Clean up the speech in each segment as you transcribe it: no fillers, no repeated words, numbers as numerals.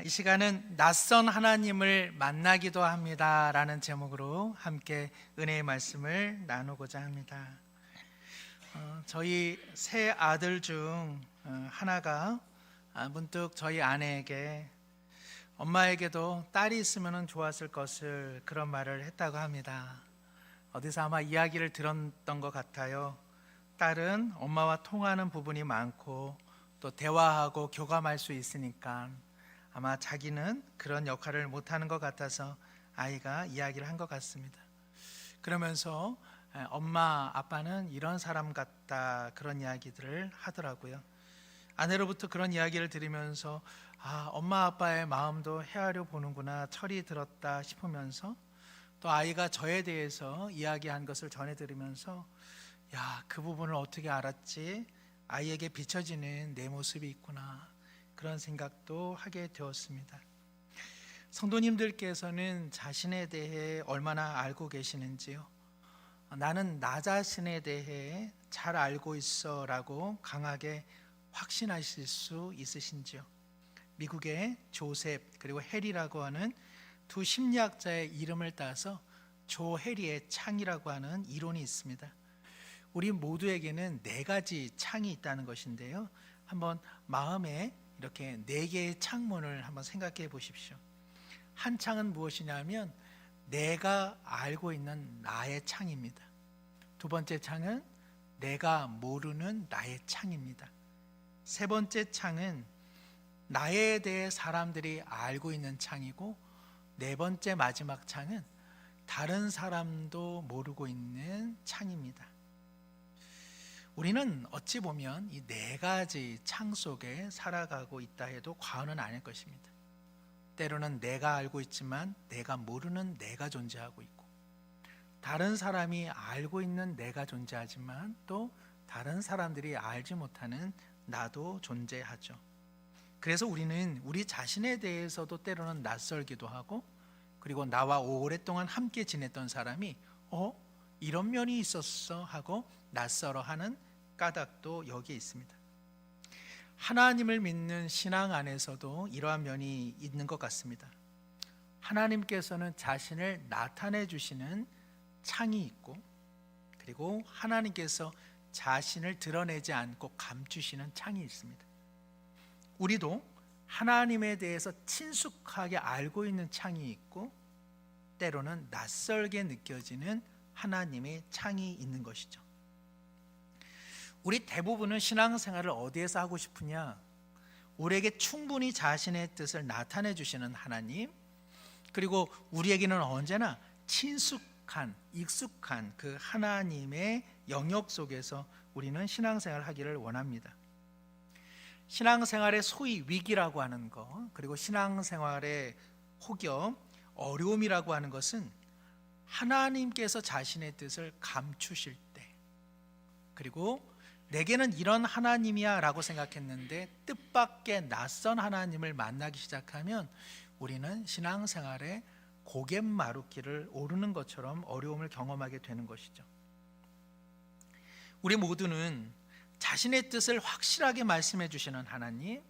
이 시간은 낯선 하나님을 만나기도 합니다 라는 제목으로 함께 은혜의 말씀을 나누고자 합니다. 저희 세 아들 중 하나가 문득 저희 아내에게 엄마에게도 딸이 있으면 좋았을 것을 그런 말을 했다고 합니다. 어디서 아마 이야기를 들었던 것 같아요. 딸은 엄마와 통하는 부분이 많고 또 대화하고 교감할 수 있으니까 아마 자기는 그런 역할을 못하는 것 같아서 아이가 이야기를 한 것 같습니다. 그러면서 엄마 아빠는 이런 사람 같다 그런 이야기들을 하더라고요. 아내로부터 그런 이야기를 들으면서 엄마 아빠의 마음도 헤아려 보는구나 철이 들었다 싶으면서 또 아이가 저에 대해서 이야기한 것을 전해 들으면서 그 부분을 어떻게 알았지? 아이에게 비춰지는 내 모습이 있구나 그런 생각도 하게 되었습니다. 성도님들께서는 자신에 대해 얼마나 알고 계시는지요? 나는 나 자신에 대해 잘 알고 있어 라고 강하게 확신하실 수 있으신지요? 미국의 조셉 그리고 해리라고 하는 두 심리학자의 이름을 따서 조 해리의 창이라고 하는 이론이 있습니다. 우리 모두에게는 네 가지 창이 있다는 것인데요, 한번 마음에 이렇게 네 개의 창문을 한번 생각해 보십시오. 한 창은 무엇이냐면 내가 알고 있는 나의 창입니다. 두 번째 창은 내가 모르는 나의 창입니다. 세 번째 창은 나에 대해 사람들이 알고 있는 창이고, 네 번째 마지막 창은 다른 사람도 모르고 있는 창입니다. 우리는 어찌 보면 이 네 가지 창 속에 살아가고 있다 해도 과언은 아닐 것입니다. 때로는 내가 알고 있지만 내가 모르는 내가 존재하고 있고, 다른 사람이 알고 있는 내가 존재하지만 또 다른 사람들이 알지 못하는 나도 존재하죠. 그래서 우리는 우리 자신에 대해서도 때로는 낯설기도 하고, 그리고 나와 오랫동안 함께 지냈던 사람이 이런 면이 있었어 하고 낯설어하는 까닭도 여기에 있습니다. 하나님을 믿는 신앙 안에서도 이러한 면이 있는 것 같습니다. 하나님께서는 자신을 나타내 주시는 창이 있고, 그리고 하나님께서 자신을 드러내지 않고 감추시는 창이 있습니다. 우리도 하나님에 대해서 친숙하게 알고 있는 창이 있고, 때로는 낯설게 느껴지는 하나님의 창이 있는 것이죠. 우리 대부분은 신앙생활을 어디에서 하고 싶으냐? 우리에게 충분히 자신의 뜻을 나타내 주시는 하나님, 그리고 우리에게는 언제나 친숙한, 익숙한 그 하나님의 영역 속에서 우리는 신앙생활을 하기를 원합니다. 신앙생활의 소위 위기라고 하는 것, 그리고 신앙생활의 혹여 어려움이라고 하는 것은 하나님께서 자신의 뜻을 감추실 때, 그리고 내게는 이런 하나님이야 라고 생각했는데 뜻밖의 낯선 하나님을 만나기 시작하면 우리는 신앙생활에 고갯마루길을 오르는 것처럼 어려움을 경험하게 되는 것이죠. 우리 모두는 자신의 뜻을 확실하게 말씀해 주시는 하나님,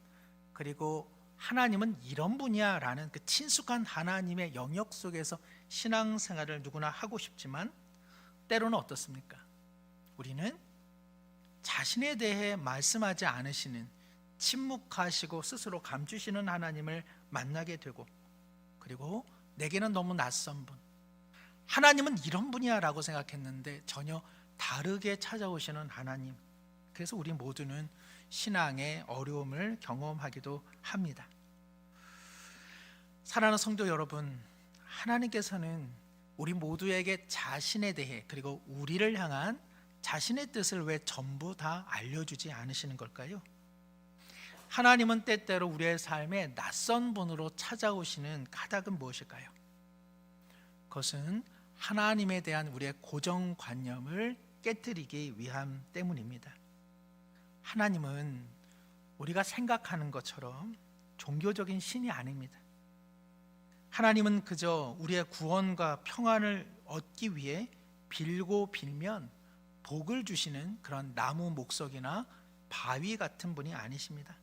그리고 하나님은 이런 분이야 라는 그 친숙한 하나님의 영역 속에서 신앙생활을 누구나 하고 싶지만, 때로는 어떻습니까? 우리는 자신에 대해 말씀하지 않으시는, 침묵하시고 스스로 감추시는 하나님을 만나게 되고, 그리고 내게는 너무 낯선 분, 하나님은 이런 분이야 라고 생각했는데 전혀 다르게 찾아오시는 하나님, 그래서 우리 모두는 신앙의 어려움을 경험하기도 합니다. 사랑하는 성도 여러분, 하나님께서는 우리 모두에게 자신에 대해, 그리고 우리를 향한 자신의 뜻을 왜 전부 다 알려주지 않으시는 걸까요? 하나님은 때때로 우리의 삶에 낯선 분으로 찾아오시는 까닭은 무엇일까요? 그것은 하나님에 대한 우리의 고정관념을 깨뜨리기 위함 때문입니다. 하나님은 우리가 생각하는 것처럼 종교적인 신이 아닙니다. 하나님은 그저 우리의 구원과 평안을 얻기 위해 빌고 빌면 복을 주시는 그런 나무 목석이나 바위 같은 분이 아니십니다.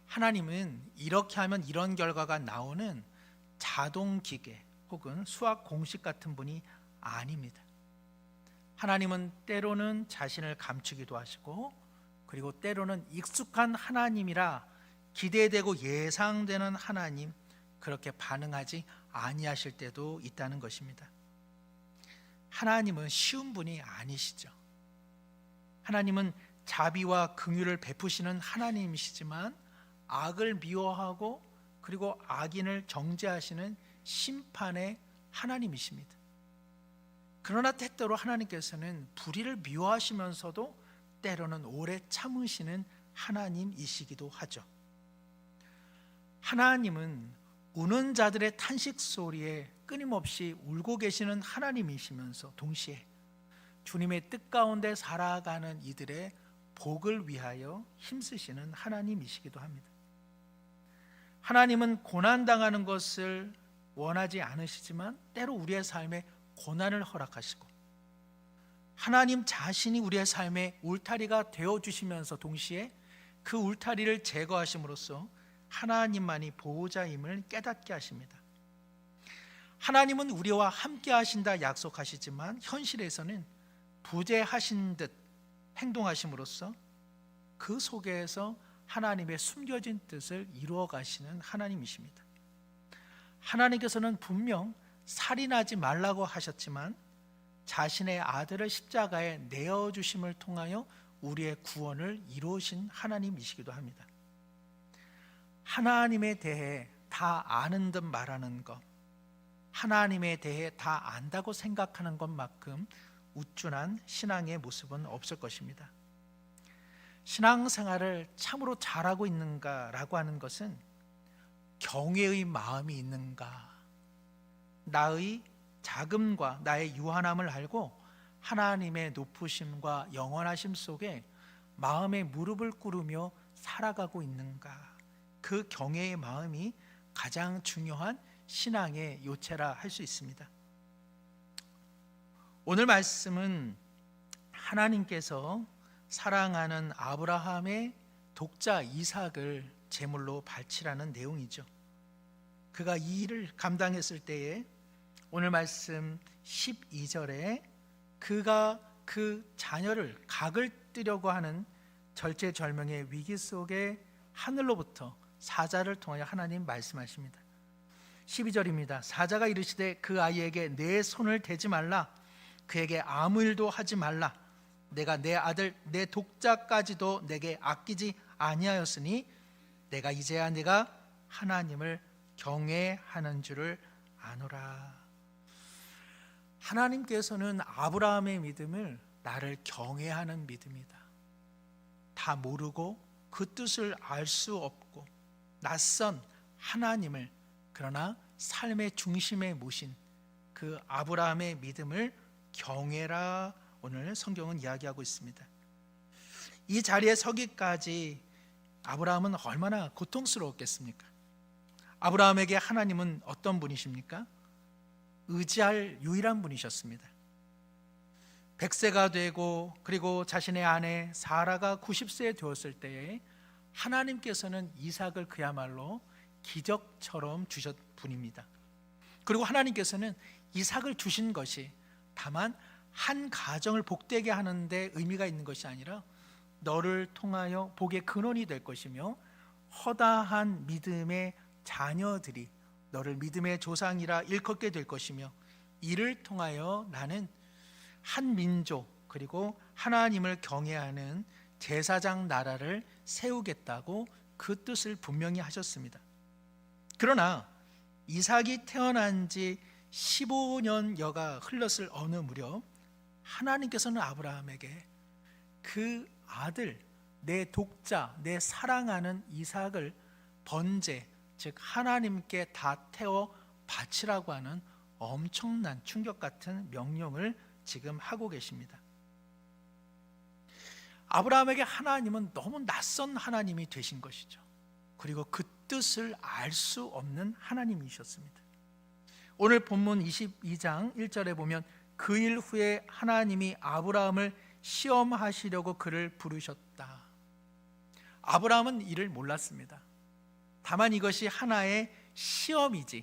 하나님은 이렇게 하면 이런 결과가 나오는 자동 기계 혹은 수학 공식 같은 분이 아닙니다. 하나님은 때로는 자신을 감추기도 하시고, 그리고 때로는 익숙한 하나님이라 기대되고 예상되는 하나님, 그렇게 반응하지 아니하실 때도 있다는 것입니다. 하나님은 쉬운 분이 아니시죠. 하나님은 자비와 긍휼을 베푸시는 하나님이시지만 악을 미워하고 그리고 악인을 정죄하시는 심판의 하나님이십니다. 그러나 때때로 하나님께서는 불의를 미워하시면서도 때로는 오래 참으시는 하나님이시기도 하죠. 하나님은 우는 자들의 탄식 소리에 끊임없이 울고 계시는 하나님이시면서 동시에 주님의 뜻 가운데 살아가는 이들의 복을 위하여 힘쓰시는 하나님이시기도 합니다. 하나님은 고난당하는 것을 원하지 않으시지만 때로 우리의 삶에 고난을 허락하시고, 하나님 자신이 우리의 삶의 울타리가 되어주시면서 동시에 그 울타리를 제거하심으로써 하나님만이 보호자임을 깨닫게 하십니다. 하나님은 우리와 함께 하신다 약속하시지만 현실에서는 부재하신 듯 행동하심으로써 그 속에서 하나님의 숨겨진 뜻을 이루어 가시는 하나님이십니다. 하나님께서는 분명 살인하지 말라고 하셨지만 자신의 아들을 십자가에 내어주심을 통하여 우리의 구원을 이루신 하나님이시기도 합니다. 하나님에 대해 다 아는 듯 말하는 것, 하나님에 대해 다 안다고 생각하는 것만큼 우쭐한 신앙의 모습은 없을 것입니다. 신앙생활을 참으로 잘하고 있는가라고 하는 것은 경외의 마음이 있는가, 나의 자금과 나의 유한함을 알고 하나님의 높으심과 영원하심 속에 마음의 무릎을 꿇으며 살아가고 있는가, 그 경외의 마음이 가장 중요한 신앙의 요체라 할 수 있습니다. 오늘 말씀은 하나님께서 사랑하는 아브라함의 독자 이삭을 제물로 바치라는 내용이죠. 그가 이 일을 감당했을 때에 오늘 말씀 12절에 그가 그 자녀를 각을 뜨려고 하는 절체절명의 위기 속에 하늘로부터 사자를 통하여 하나님 말씀하십니다. 12절입니다. 사자가 이르시되 그 아이에게 내 손을 대지 말라, 그에게 아무 일도 하지 말라, 내가 내 아들 내 독자까지도 내게 아끼지 아니하였으니 내가 이제야 네가 하나님을 경외하는 줄을 아노라. 하나님께서는 아브라함의 믿음을 나를 경외하는 믿음이다, 다 모르고 그 뜻을 알 수 없고 낯선 하나님을 그러나 삶의 중심에 모신 그 아브라함의 믿음을 경외라 오늘 성경은 이야기하고 있습니다. 이 자리에 서기까지 아브라함은 얼마나 고통스러웠겠습니까? 아브라함에게 하나님은 어떤 분이십니까? 의지할 유일한 분이셨습니다. 100세가 되고 그리고 자신의 아내 사라가 90세 되었을 때에 하나님께서는 이삭을 그야말로 기적처럼 주셨 분입니다. 그리고 하나님께서는 이삭을 주신 것이 다만 한 가정을 복되게 하는 데 의미가 있는 것이 아니라 너를 통하여 복의 근원이 될 것이며 허다한 믿음의 자녀들이 너를 믿음의 조상이라 일컫게 될 것이며 이를 통하여 나는 한 민족 그리고 하나님을 경외하는 제사장 나라를 세우겠다고 그 뜻을 분명히 하셨습니다. 그러나 이삭이 태어난 지 15년여가 흘렀을 어느 무렵 하나님께서는 아브라함에게 그 아들, 내 독자, 내 사랑하는 이삭을 번제, 즉 하나님께 다 태워 바치라고 하는 엄청난 충격 같은 명령을 지금 하고 계십니다. 아브라함에게 하나님은 너무 낯선 하나님이 되신 것이죠. 그리고 그 뜻을 알 수 없는 하나님이셨습니다. 오늘 본문 22장 1절에 보면 그 일 후에 하나님이 아브라함을 시험하시려고 그를 부르셨다. 아브라함은 이를 몰랐습니다. 다만 이것이 하나의 시험이지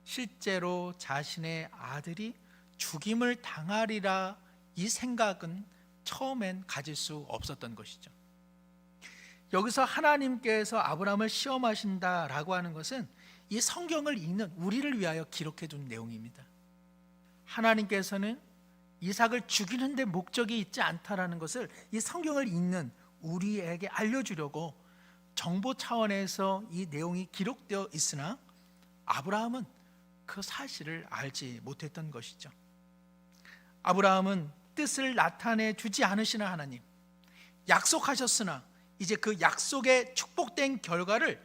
실제로 자신의 아들이 죽임을 당하리라 이 생각은 처음엔 가질 수 없었던 것이죠. 여기서 하나님께서 아브라함을 시험하신다라고 하는 것은 이 성경을 읽는 우리를 위하여 기록해 둔 내용입니다. 하나님께서는 이삭을 죽이는 데 목적이 있지 않다라는 것을 이 성경을 읽는 우리에게 알려주려고 정보 차원에서 이 내용이 기록되어 있으나 아브라함은 그 사실을 알지 못했던 것이죠. 아브라함은 뜻을 나타내 주지 않으시는 하나님, 약속하셨으나 이제 그 약속의 축복된 결과를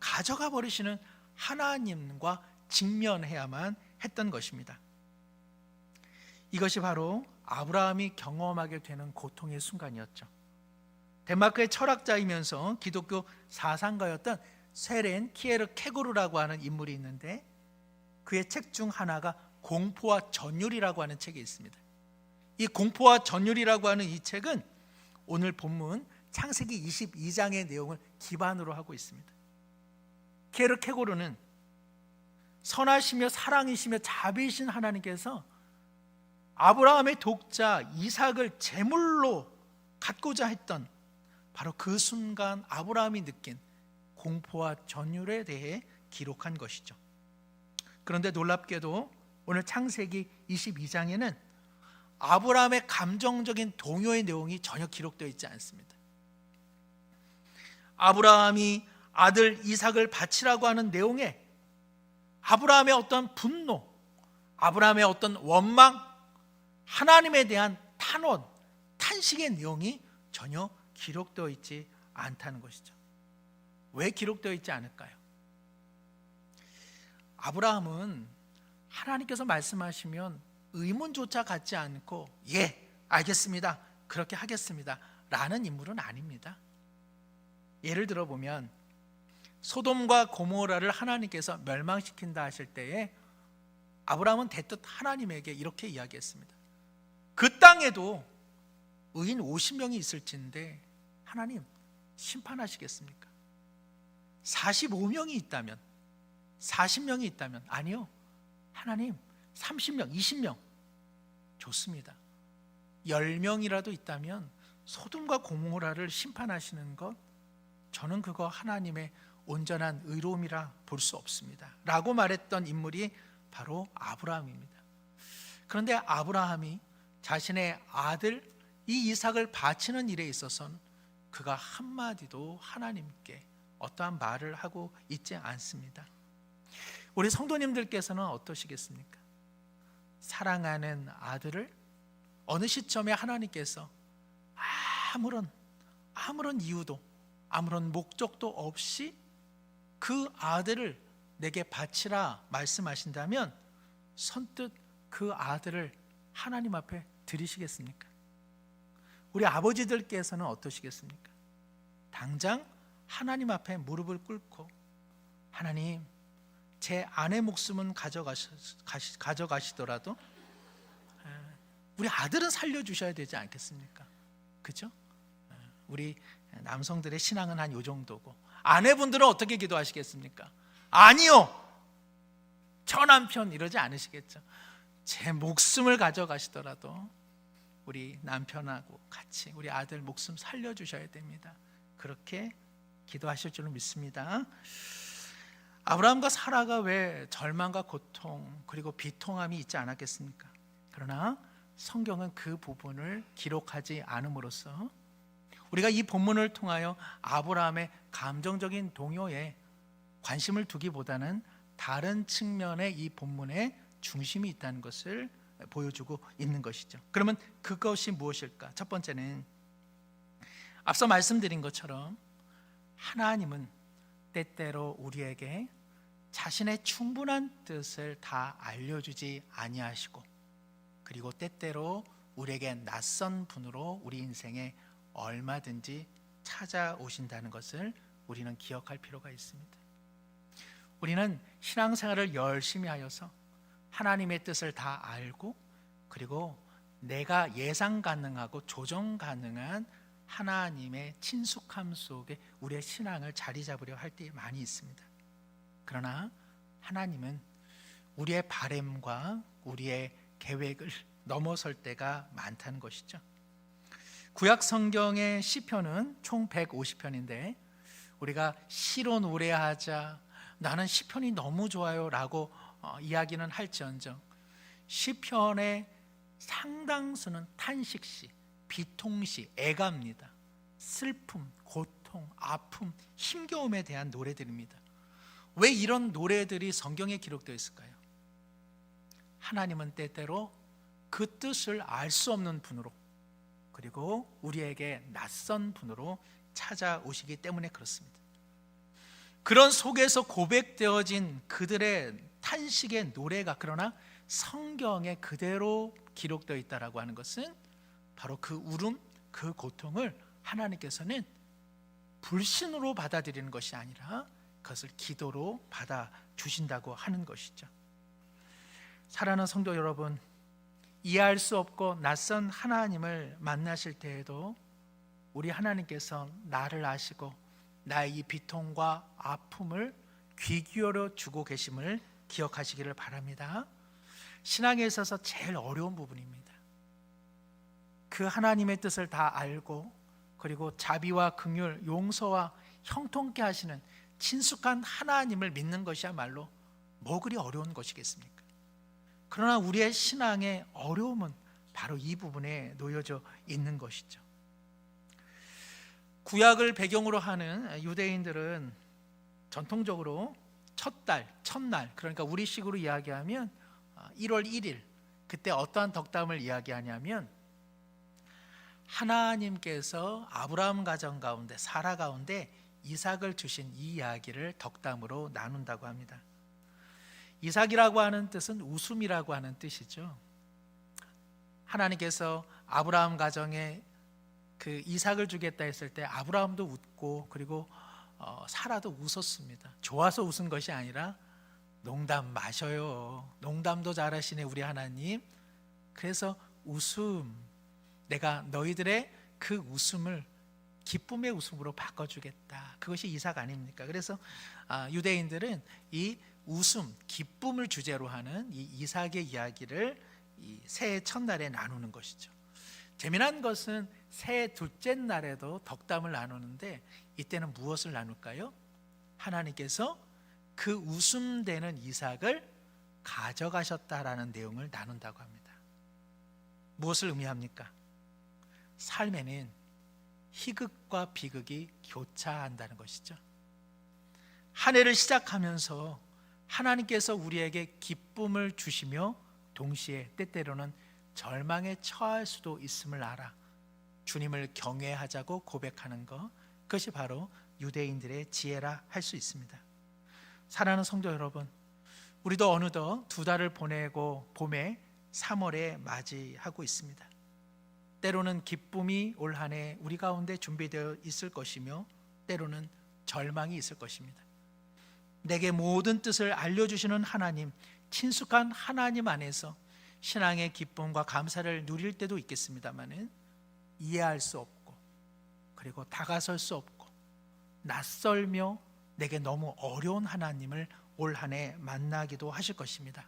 가져가 버리시는 하나님과 직면해야만 했던 것입니다. 이것이 바로 아브라함이 경험하게 되는 고통의 순간이었죠. 덴마크의 철학자이면서 기독교 사상가였던 세렌 키에르케고르라고 하는 인물이 있는데 그의 책 중 하나가 공포와 전율이라고 하는 책이 있습니다. 이 공포와 전율이라고 하는 이 책은 오늘 본문 창세기 22장의 내용을 기반으로 하고 있습니다. 키에르케고르는 선하시며 사랑이시며 자비이신 하나님께서 아브라함의 독자 이삭을 제물로 갖고자 했던 바로 그 순간 아브라함이 느낀 공포와 전율에 대해 기록한 것이죠. 그런데 놀랍게도 오늘 창세기 22장에는 아브라함의 감정적인 동요의 내용이 전혀 기록되어 있지 않습니다. 아브라함이 아들 이삭을 바치라고 하는 내용에 아브라함의 어떤 분노, 아브라함의 어떤 원망, 하나님에 대한 탄원, 탄식의 내용이 전혀 기록되어 있지 않다는 것이죠. 왜 기록되어 있지 않을까요? 아브라함은 하나님께서 말씀하시면 의문조차 갖지 않고 예, 알겠습니다, 그렇게 하겠습니다 라는 인물은 아닙니다. 예를 들어보면 소돔과 고모라를 하나님께서 멸망시킨다 하실 때에 아브라함은 대뜻 하나님에게 이렇게 이야기했습니다. 그 땅에도 의인 50명이 있을진데 하나님 심판하시겠습니까? 45명이 있다면, 40명이 있다면 아니요, 하나님 30명, 20명 좋습니다. 10명이라도 있다면 소돔과 고모라를 심판하시는 것, 저는 그거 하나님의 온전한 의로움이라 볼 수 없습니다 라고 말했던 인물이 바로 아브라함입니다. 그런데 아브라함이 자신의 아들 이 이삭을 바치는 일에 있어서는 그가 한마디도 하나님께 어떠한 말을 하고 있지 않습니다. 우리 성도님들께서는 어떠시겠습니까? 사랑하는 아들을 어느 시점에 하나님께서 아무런 이유도 아무런 목적도 없이 그 아들을 내게 바치라 말씀하신다면 선뜻 그 아들을 하나님 앞에 드리시겠습니까? 우리 아버지들께서는 어떠시겠습니까? 당장 하나님 앞에 무릎을 꿇고 하나님, 제 아내 목숨은 가져가시더라도 우리 아들은 살려주셔야 되지 않겠습니까? 그죠? 우리 남성들의 신앙은 한 요 정도고 아내분들은 어떻게 기도하시겠습니까? 아니요, 저 남편 이러지 않으시겠죠? 제 목숨을 가져가시더라도 우리 남편하고 같이 우리 아들 목숨 살려주셔야 됩니다. 그렇게 기도하실 줄 믿습니다. 아브라함과 사라가 왜 절망과 고통 그리고 비통함이 있지 않았겠습니까? 그러나 성경은 그 부분을 기록하지 않음으로써 우리가 이 본문을 통하여 아브라함의 감정적인 동요에 관심을 두기보다는 다른 측면의 이 본문에 중심이 있다는 것을 보여주고 있는 것이죠. 그러면 그것이 무엇일까? 첫 번째는 앞서 말씀드린 것처럼 하나님은 때때로 우리에게 자신의 충분한 뜻을 다 알려주지 아니하시고 그리고 때때로 우리에게 낯선 분으로 우리 인생에 얼마든지 찾아오신다는 것을 우리는 기억할 필요가 있습니다. 우리는 신앙생활을 열심히 하여서 하나님의 뜻을 다 알고 그리고 내가 예상 가능하고 조정 가능한 하나님의 친숙함 속에 우리의 신앙을 자리 잡으려 할 때 많이 있습니다. 그러나 하나님은 우리의 바램과 우리의 계획을 넘어설 때가 많다는 것이죠. 구약 성경의 시편은 총 150편인데 우리가 시로 노래하자, 나는 시편이 너무 좋아요 라고 이야기는 할지언정 시편의 상당수는 탄식시, 비통시, 애가입니다. 슬픔, 고통, 아픔, 힘겨움에 대한 노래들입니다. 왜 이런 노래들이 성경에 기록되어 있을까요? 하나님은 때때로 그 뜻을 알 수 없는 분으로, 그리고 우리에게 낯선 분으로 찾아오시기 때문에 그렇습니다. 그런 속에서 고백되어진 그들의 탄식의 노래가 그러나 성경에 그대로 기록되어 있다라고 하는 것은 바로 그 울음, 그 고통을 하나님께서는 불신으로 받아들이는 것이 아니라 그것을 기도로 받아주신다고 하는 것이죠. 사랑하는 성도 여러분, 이해할 수 없고 낯선 하나님을 만나실 때에도 우리 하나님께서 나를 아시고 나의 이 비통과 아픔을 귀 기울여 주고 계심을 기억하시기를 바랍니다. 신앙에 있어서 제일 어려운 부분입니다. 그 하나님의 뜻을 다 알고 그리고 자비와 긍휼, 용서와 형통케 하시는 친숙한 하나님을 믿는 것이야말로 뭐 그리 어려운 것이겠습니까? 그러나 우리의 신앙의 어려움은 바로 이 부분에 놓여져 있는 것이죠. 구약을 배경으로 하는 유대인들은 전통적으로 첫날, 그러니까 우리식으로 이야기하면 1월 1일, 그때 어떠한 덕담을 이야기하냐면 하나님께서 아브라함 가정 가운데, 사라 가운데 이삭을 주신 이 이야기를 덕담으로 나눈다고 합니다. 이삭이라고 하는 뜻은 웃음이라고 하는 뜻이죠. 하나님께서 아브라함 가정에 그 이삭을 주겠다 했을 때 아브라함도 웃고 그리고 사라도 웃었습니다. 좋아서 웃은 것이 아니라 농담 마셔요. 농담도 잘하시네 우리 하나님. 그래서 웃음, 내가 너희들의 그 웃음을 기쁨의 웃음으로 바꿔주겠다. 그것이 이삭 아닙니까? 그래서 유대인들은 이 웃음, 기쁨을 주제로 하는 이 이삭의 이야기를 이 새해 첫날에 나누는 것이죠. 재미난 것은 새해 둘째 날에도 덕담을 나누는데 이때는 무엇을 나눌까요? 하나님께서 그 웃음되는 이삭을 가져가셨다라는 내용을 나눈다고 합니다. 무엇을 의미합니까? 삶에는 희극과 비극이 교차한다는 것이죠. 한 해를 시작하면서 하나님께서 우리에게 기쁨을 주시며 동시에 때때로는 절망에 처할 수도 있음을 알아 주님을 경외하자고 고백하는 것, 그것이 바로 유대인들의 지혜라 할 수 있습니다. 사랑하는 성도 여러분, 우리도 어느덧 2달을 보내고 봄에 3월에 맞이하고 있습니다. 때로는 기쁨이 올 한 해 우리 가운데 준비되어 있을 것이며 때로는 절망이 있을 것입니다. 내게 모든 뜻을 알려주시는 하나님, 친숙한 하나님 안에서 신앙의 기쁨과 감사를 누릴 때도 있겠습니다마는 이해할 수 없고 그리고 다가설 수 없고 낯설며 내게 너무 어려운 하나님을 올 한 해 만나기도 하실 것입니다.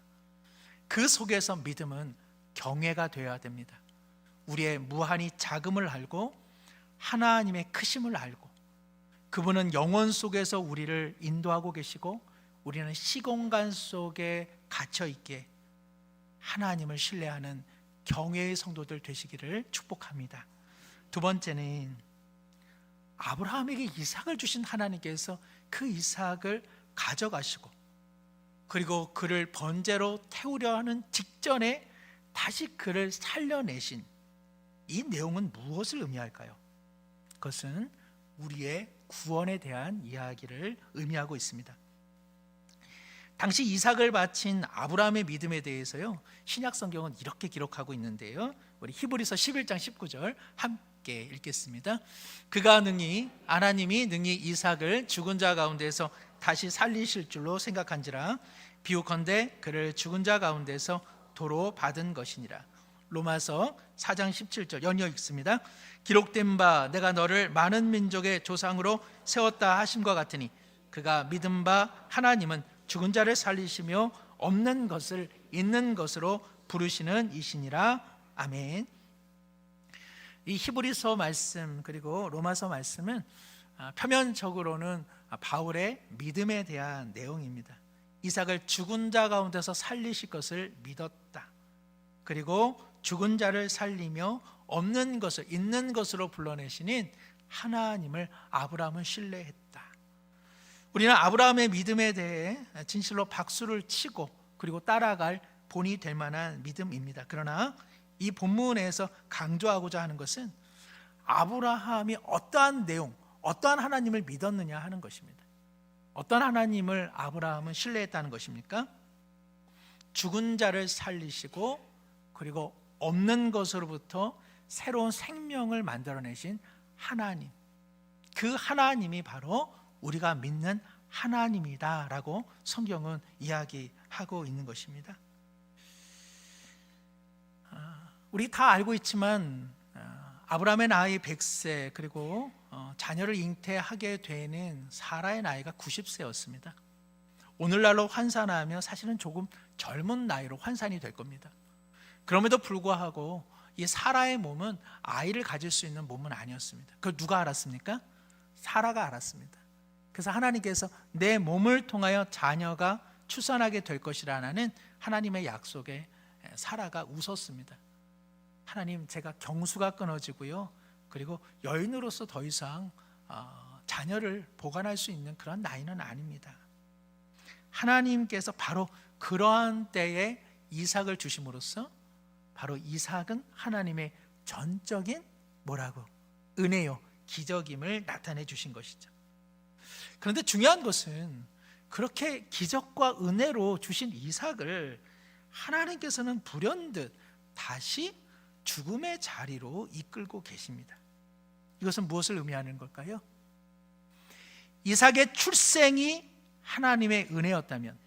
그 속에서 믿음은 경외가 되어야 됩니다. 우리의 무한히 작음을 알고 하나님의 크심을 알고 그분은 영원 속에서 우리를 인도하고 계시고 우리는 시공간 속에 갇혀 있기에 하나님을 신뢰하는 경외의 성도들 되시기를 축복합니다. 두 번째는 아브라함에게 이삭을 주신 하나님께서 그 이삭을 가져가시고 그리고 그를 번제로 태우려 하는 직전에 다시 그를 살려내신 이 내용은 무엇을 의미할까요? 그것은 우리의 구원에 대한 이야기를 의미하고 있습니다. 당시 이삭을 바친 아브라함의 믿음에 대해서요, 신약 성경은 이렇게 기록하고 있는데요, 우리 히브리서 11장 19절 함께 읽겠습니다. 그가 하나님이 능히 이삭을 죽은 자 가운데서 다시 살리실 줄로 생각한지라 비유컨대 그를 죽은 자 가운데서 도로 받은 것이니라. 로마서 4장 17절 연이어 읽습니다. 기록된 바 내가 너를 많은 민족의 조상으로 세웠다 하심과 같으니 그가 믿은 바 하나님은 죽은 자를 살리시며 없는 것을 있는 것으로 부르시는 이시니라. 아멘. 이 히브리서 말씀 그리고 로마서 말씀은 표면적으로는 바울의 믿음에 대한 내용입니다. 이삭을 죽은 자 가운데서 살리실 것을 믿었다. 그리고 죽은 자를 살리며 없는 것을 있는 것으로 불러내시는 하나님을 아브라함은 신뢰했다. 우리는 아브라함의 믿음에 대해 진실로 박수를 치고 그리고 따라갈 본이 될 만한 믿음입니다. 그러나 이 본문에서 강조하고자 하는 것은 아브라함이 어떠한 내용, 어떠한 하나님을 믿었느냐 하는 것입니다. 어떤 하나님을 아브라함은 신뢰했다는 것입니까? 죽은 자를 살리시고 그리고 없는 것으로부터 새로운 생명을 만들어내신 하나님, 그 하나님이 바로 우리가 믿는 하나님이다라고 성경은 이야기하고 있는 것입니다. 우리 다 알고 있지만 아브라함의 나이 100세 그리고 자녀를 잉태하게 되는 사라의 나이가 90세였습니다. 오늘날로 환산하면 사실은 조금 젊은 나이로 환산이 될 겁니다. 그럼에도 불구하고 이 사라의 몸은 아이를 가질 수 있는 몸은 아니었습니다. 그걸 누가 알았습니까? 사라가 알았습니다. 그래서 하나님께서 내 몸을 통하여 자녀가 출산하게 될 것이라는 하나님의 약속에 사라가 웃었습니다. 하나님, 제가 경수가 끊어지고요, 그리고 여인으로서 더 이상 자녀를 보관할 수 있는 그런 나이는 아닙니다. 하나님께서 바로 그러한 때에 이삭을 주심으로써 바로 이삭은 하나님의 전적인 은혜요, 기적임을 나타내 주신 것이죠. 그런데 중요한 것은 그렇게 기적과 은혜로 주신 이삭을 하나님께서는 불현듯 다시 죽음의 자리로 이끌고 계십니다. 이것은 무엇을 의미하는 걸까요? 이삭의 출생이 하나님의 은혜였다면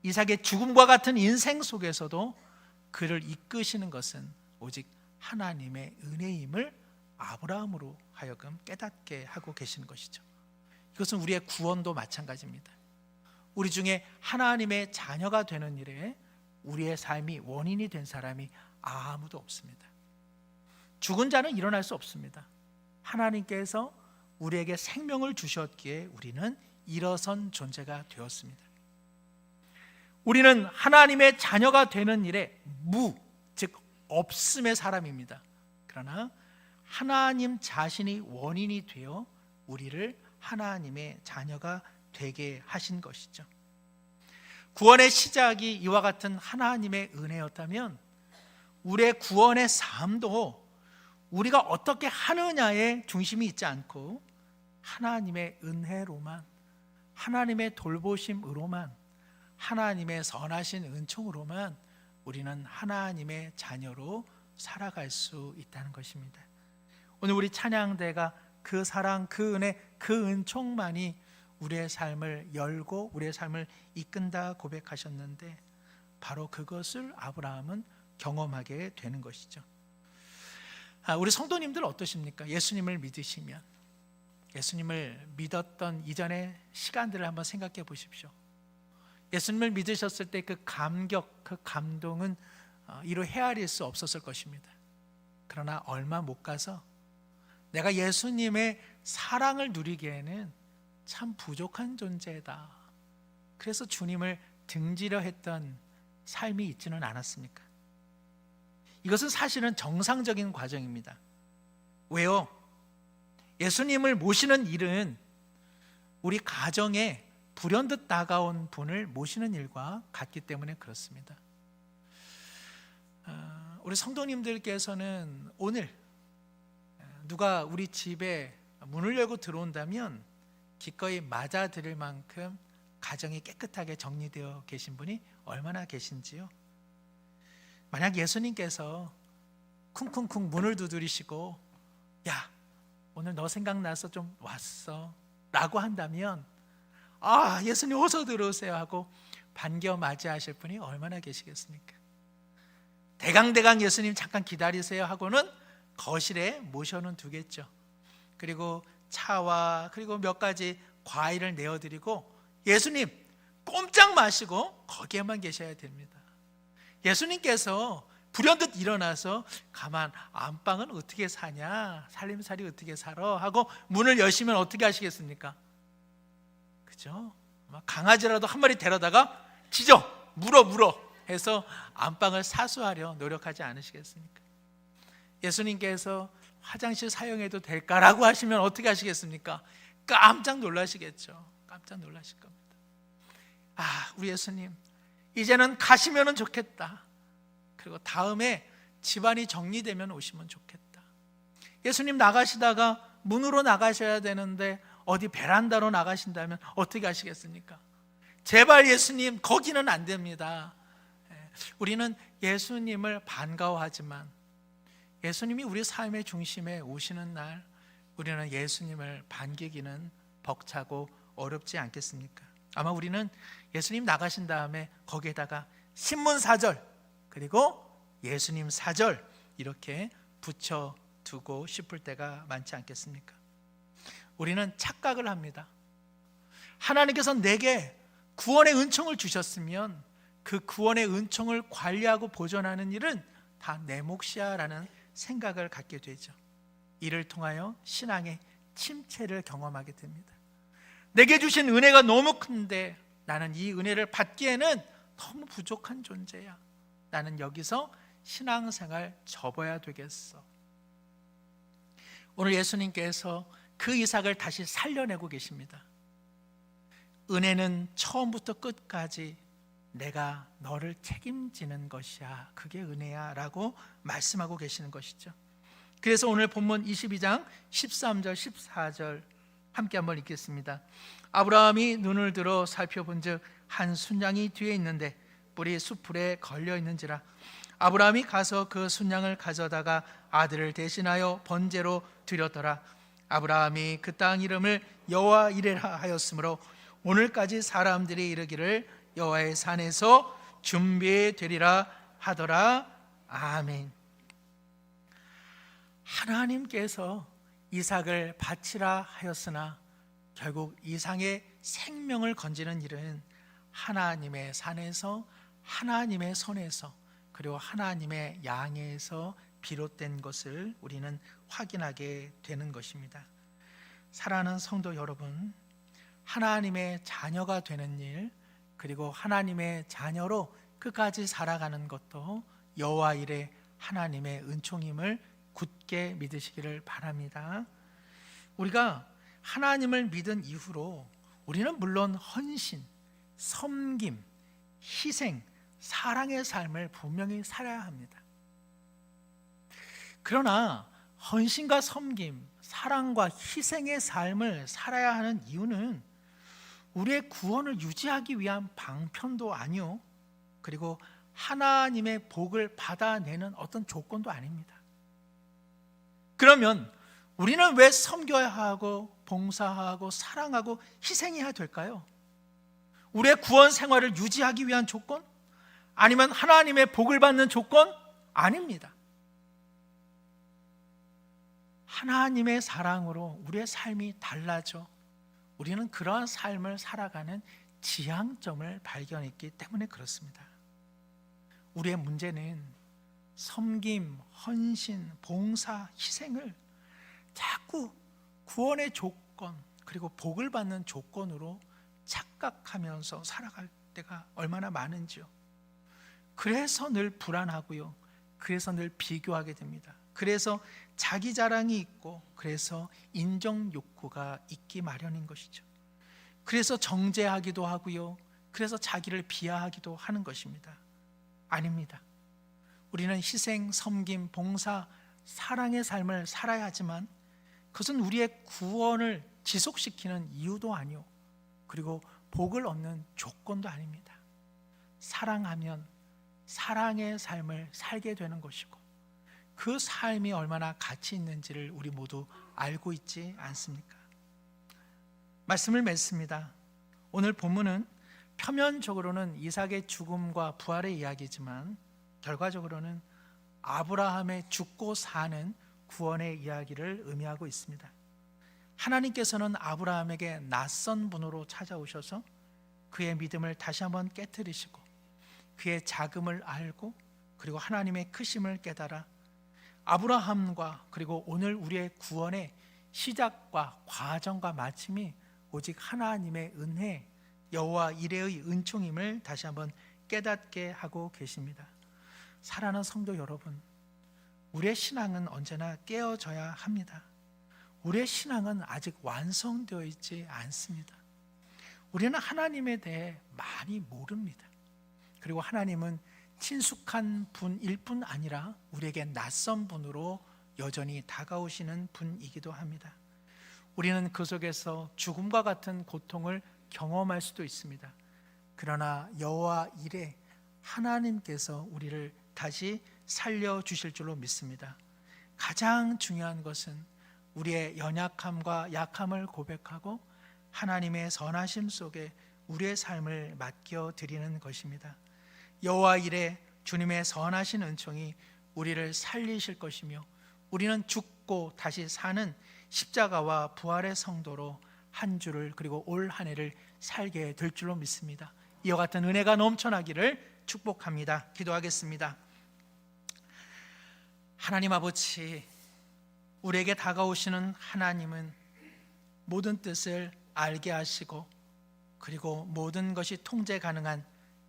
이삭의 죽음과 같은 인생 속에서도 그를 이끄시는 것은 오직 하나님의 은혜임을 아브라함으로 하여금 깨닫게 하고 계시는 것이죠. 이것은 우리의 구원도 마찬가지입니다. 우리 중에 하나님의 자녀가 되는 일에 우리의 삶이 원인이 된 사람이 아무도 없습니다. 죽은 자는 일어날 수 없습니다. 하나님께서 우리에게 생명을 주셨기에 우리는 일어선 존재가 되었습니다. 우리는 하나님의 자녀가 되는 일에 즉 없음의 사람입니다. 그러나 하나님 자신이 원인이 되어 우리를 하나님의 자녀가 되게 하신 것이죠. 구원의 시작이 이와 같은 하나님의 은혜였다면 우리의 구원의 삶도 우리가 어떻게 하느냐에 중심이 있지 않고 하나님의 은혜로만, 하나님의 돌보심으로만, 하나님의 선하신 은총으로만 우리는 하나님의 자녀로 살아갈 수 있다는 것입니다. 오늘 우리 찬양대가 그 사랑, 그 은혜, 그 은총만이 우리의 삶을 열고 우리의 삶을 이끈다 고백하셨는데 바로 그것을 아브라함은 경험하게 되는 것이죠. 우리 성도님들 어떠십니까? 예수님을 믿으시면 예수님을 믿었던 이전의 시간들을 한번 생각해 보십시오. 예수님을 믿으셨을 때 그 감격, 그 감동은 이루 헤아릴 수 없었을 것입니다. 그러나 얼마 못 가서 내가 예수님의 사랑을 누리기에는 참 부족한 존재다. 그래서 주님을 등지려 했던 삶이 있지는 않았습니까? 이것은 사실은 정상적인 과정입니다. 왜요? 예수님을 모시는 일은 우리 가정에 불현듯 다가온 분을 모시는 일과 같기 때문에 그렇습니다. 우리 성도님들께서는 오늘 누가 우리 집에 문을 열고 들어온다면 기꺼이 맞아들일 만큼 가정이 깨끗하게 정리되어 계신 분이 얼마나 계신지요? 만약 예수님께서 쿵쿵쿵 문을 두드리시고 야, 오늘 너 생각나서 좀 왔어 라고 한다면 예수님 어서 들어오세요 하고 반겨 맞이하실 분이 얼마나 계시겠습니까? 대강대강 예수님 잠깐 기다리세요 하고는 거실에 모셔는 두겠죠. 그리고 차와 그리고 몇 가지 과일을 내어드리고 예수님 꼼짝 마시고 거기에만 계셔야 됩니다. 예수님께서 불현듯 일어나서 가만 안방은 어떻게 사냐, 살림살이 어떻게 살아 하고 문을 여시면 어떻게 하시겠습니까? 그죠? 강아지라도 한 마리 데려다가 짖어 물어 해서 안방을 사수하려 노력하지 않으시겠습니까? 예수님께서 화장실 사용해도 될까라고 하시면 어떻게 하시겠습니까? 깜짝 놀라시겠죠. 깜짝 놀라실 겁니다. 우리 예수님 이제는 가시면 좋겠다. 그리고 다음에 집안이 정리되면 오시면 좋겠다. 예수님 나가시다가 문으로 나가셔야 되는데 어디 베란다로 나가신다면 어떻게 하시겠습니까? 제발 예수님 거기는 안 됩니다. 우리는 예수님을 반가워하지만 예수님이 우리 삶의 중심에 오시는 날 우리는 예수님을 반기기는 벅차고 어렵지 않겠습니까? 아마 우리는 예수님 나가신 다음에 거기에다가 신문 4절 그리고 예수님 4절 이렇게 붙여두고 싶을 때가 많지 않겠습니까? 우리는 착각을 합니다. 하나님께서 내게 구원의 은총을 주셨으면 그 구원의 은총을 관리하고 보존하는 일은 다 내 몫이야 라는 생각을 갖게 되죠. 이를 통하여 신앙의 침체를 경험하게 됩니다. 내게 주신 은혜가 너무 큰데 나는 이 은혜를 받기에는 너무 부족한 존재야. 나는 여기서 신앙생활 접어야 되겠어. 오늘 예수님께서 그 이삭을 다시 살려내고 계십니다. 은혜는 처음부터 끝까지 내가 너를 책임지는 것이야. 그게 은혜야 라고 말씀하고 계시는 것이죠. 그래서 오늘 본문 22장 13절 14절 함께 한번 읽겠습니다. 아브라함이 눈을 들어 살펴본즉 한 순양이 뒤에 있는데 뿔이 숫풀에 걸려 있는지라. 아브라함이 가서 그 순양을 가져다가 아들을 대신하여 번제로 드렸더라. 아브라함이 그 땅 이름을 여호와 이레라 하였으므로 오늘까지 사람들이 이르기를 여호와의 산에서 준비되리라 하더라. 아멘. 하나님께서 이삭을 바치라 하였으나 결국 이삭의 생명을 건지는 일은 하나님의 산에서 하나님의 손에서 그리고 하나님의 양에서 비롯된 것을 우리는 확인하게 되는 것입니다. 사랑하는 성도 여러분, 하나님의 자녀가 되는 일 그리고 하나님의 자녀로 끝까지 살아가는 것도 여호와 이레 하나님의 은총임을 굳게 믿으시기를 바랍니다. 우리가 하나님을 믿은 이후로 우리는 물론 헌신, 섬김, 희생, 사랑의 삶을 분명히 살아야 합니다. 그러나 헌신과 섬김, 사랑과 희생의 삶을 살아야 하는 이유는 우리의 구원을 유지하기 위한 방편도 아니요, 그리고 하나님의 복을 받아내는 어떤 조건도 아닙니다. 그러면 우리는 왜 섬겨야 하고 봉사하고 사랑하고 희생해야 될까요? 우리의 구원 생활을 유지하기 위한 조건? 아니면 하나님의 복을 받는 조건? 아닙니다. 하나님의 사랑으로 우리의 삶이 달라져 우리는 그러한 삶을 살아가는 지향점을 발견했기 때문에 그렇습니다. 우리의 문제는 섬김, 헌신, 봉사, 희생을 자꾸 구원의 조건 그리고 복을 받는 조건으로 착각하면서 살아갈 때가 얼마나 많은지요. 그래서 늘 불안하고요. 그래서 늘 비교하게 됩니다. 그래서 자기 자랑이 있고 그래서 인정 욕구가 있기 마련인 것이죠. 그래서 정죄하기도 하고요. 그래서 자기를 비하하기도 하는 것입니다. 아닙니다. 우리는 희생, 섬김, 봉사, 사랑의 삶을 살아야 하지만 그것은 우리의 구원을 지속시키는 이유도 아니요, 그리고 복을 얻는 조건도 아닙니다. 사랑하면 사랑의 삶을 살게 되는 것이고 그 삶이 얼마나 가치 있는지를 우리 모두 알고 있지 않습니까? 말씀을 맺습니다. 오늘 본문은 표면적으로는 이삭의 죽음과 부활의 이야기지만 결과적으로는 아브라함의 죽고 사는 구원의 이야기를 의미하고 있습니다. 하나님께서는 아브라함에게 낯선 분으로 찾아오셔서 그의 믿음을 다시 한번 깨뜨리시고 그의 자금을 알고 그리고 하나님의 크심을 깨달아 아브라함과 그리고 오늘 우리의 구원의 시작과 과정과 마침이 오직 하나님의 은혜, 여호와 이레의 은총임을 다시 한번 깨닫게 하고 계십니다. 사랑하는 성도 여러분, 우리의 신앙은 언제나 깨어져야 합니다. 우리의 신앙은 아직 완성되어 있지 않습니다. 우리는 하나님에 대해 많이 모릅니다. 그리고 하나님은 친숙한 분일 뿐 아니라 우리에게 낯선 분으로 여전히 다가오시는 분이기도 합니다. 우리는 그 속에서 죽음과 같은 고통을 경험할 수도 있습니다. 그러나 여호와 이레 하나님께서 우리를 다시 살려주실 줄로 믿습니다. 가장 중요한 것은 우리의 연약함과 약함을 고백하고 하나님의 선하심 속에 우리의 삶을 맡겨드리는 것입니다. 여호와 이레 주님의 선하신 은총이 우리를 살리실 것이며 우리는 죽고 다시 사는 십자가와 부활의 성도로 한 주를 그리고 올 한 해를 살게 될 줄로 믿습니다. 이와 같은 은혜가 넘쳐나기를 축복합니다. 기도하겠습니다. 하나님 아버지, 우리에게 다가오시는 하나님은 모든 뜻을 알게 하시고 그리고 모든 것이 통제 가능한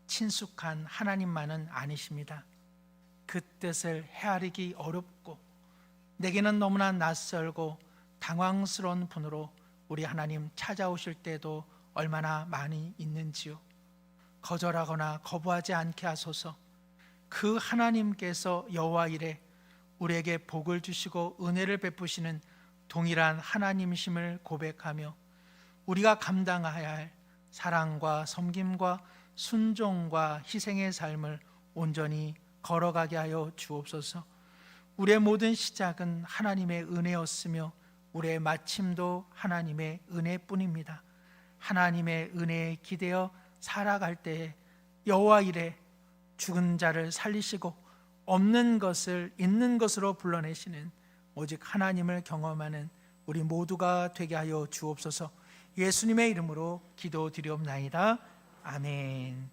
친숙한 하나님만은 아니십니다. 그 뜻을 헤아리기 어렵고 내게는 너무나 낯설고 당황스러운 분으로 우리 하나님 찾아오실 때도 얼마나 많이 있는지요. 거절하거나 거부하지 않게 하소서. 그 하나님께서 여호와 이레 우리에게 복을 주시고 은혜를 베푸시는 동일한 하나님이심을 고백하며 우리가 감당해야 할 사랑과 섬김과 순종과 희생의 삶을 온전히 걸어가게 하여 주옵소서. 우리의 모든 시작은 하나님의 은혜였으며 우리의 마침도 하나님의 은혜뿐입니다. 하나님의 은혜에 기대어 살아갈 때에 여호와 이레 죽은 자를 살리시고 없는 것을 있는 것으로 불러내시는 오직 하나님을 경험하는 우리 모두가 되게 하여 주옵소서. 예수님의 이름으로 기도드리옵나이다. 아멘.